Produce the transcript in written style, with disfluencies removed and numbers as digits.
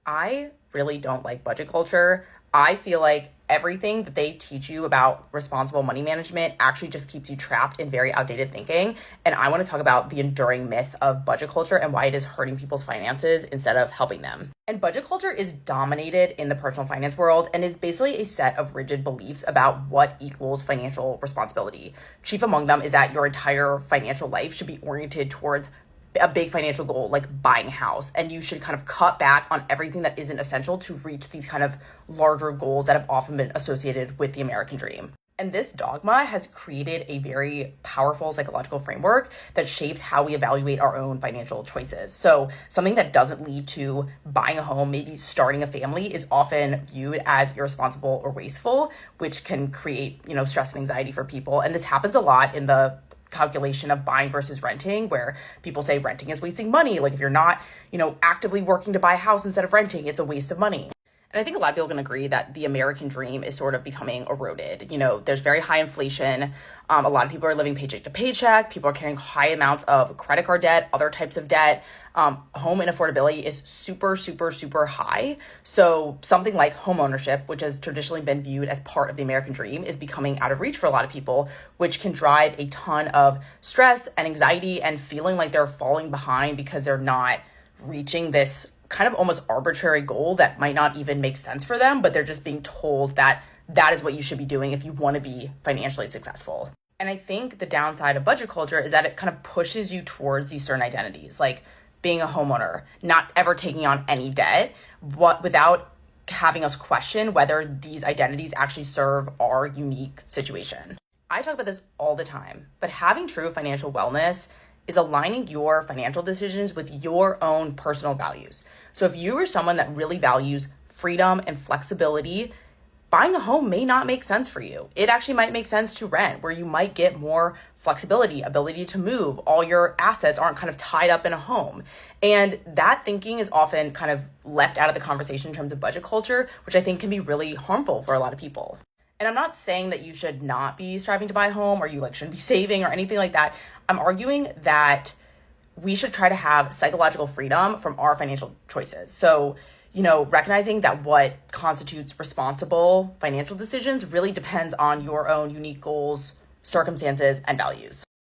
I really don't like budget culture. I feel like everything that they teach you about responsible money management actually just keeps you trapped in very outdated thinking. And I want to talk about the enduring myth of budget culture and why it is hurting people's finances instead of helping them. And budget culture is dominated in the personal finance world and is basically a set of rigid beliefs about what equals financial responsibility. Chief among them is that your entire financial life should be oriented towards a big financial goal like buying a house, and you should kind of cut back on everything that isn't essential to reach these kind of larger goals that have often been associated with the American dream. And this dogma has created a very powerful psychological framework that shapes how we evaluate our own financial choices. So something that doesn't lead to buying a home, maybe starting a family, is often viewed as irresponsible or wasteful, which can create, stress and anxiety for people. And this happens a lot in the calculation of buying versus renting, where people say renting is wasting money. Like if you're not, actively working to buy a house instead of renting, it's a waste of money. And I think a lot of people can agree that the American dream is sort of becoming eroded. There's very high inflation. A lot of people are living paycheck to paycheck. People are carrying high amounts of credit card debt, other types of debt. Home inaffordability is super, super, super high. So something like home ownership, which has traditionally been viewed as part of the American dream, is becoming out of reach for a lot of people, which can drive a ton of stress and anxiety and feeling like they're falling behind because they're not reaching this kind of almost arbitrary goal that might not even make sense for them, but they're just being told that that is what you should be doing if you want to be financially successful. And I think the downside of budget culture is that it kind of pushes you towards these certain identities, like being a homeowner, not ever taking on any debt, without having us question whether these identities actually serve our unique situation. I talk about this all the time, but having true financial wellness is aligning your financial decisions with your own personal values. So if you are someone that really values freedom and flexibility, buying a home may not make sense for you. It actually might make sense to rent, where you might get more flexibility, ability to move. All your assets aren't kind of tied up in a home. And that thinking is often kind of left out of the conversation in terms of budget culture, which I think can be really harmful for a lot of people. And I'm not saying that you should not be striving to buy a home or you shouldn't be saving or anything like that. I'm arguing that we should try to have psychological freedom from our financial choices. So, recognizing that what constitutes responsible financial decisions really depends on your own unique goals, circumstances, and values.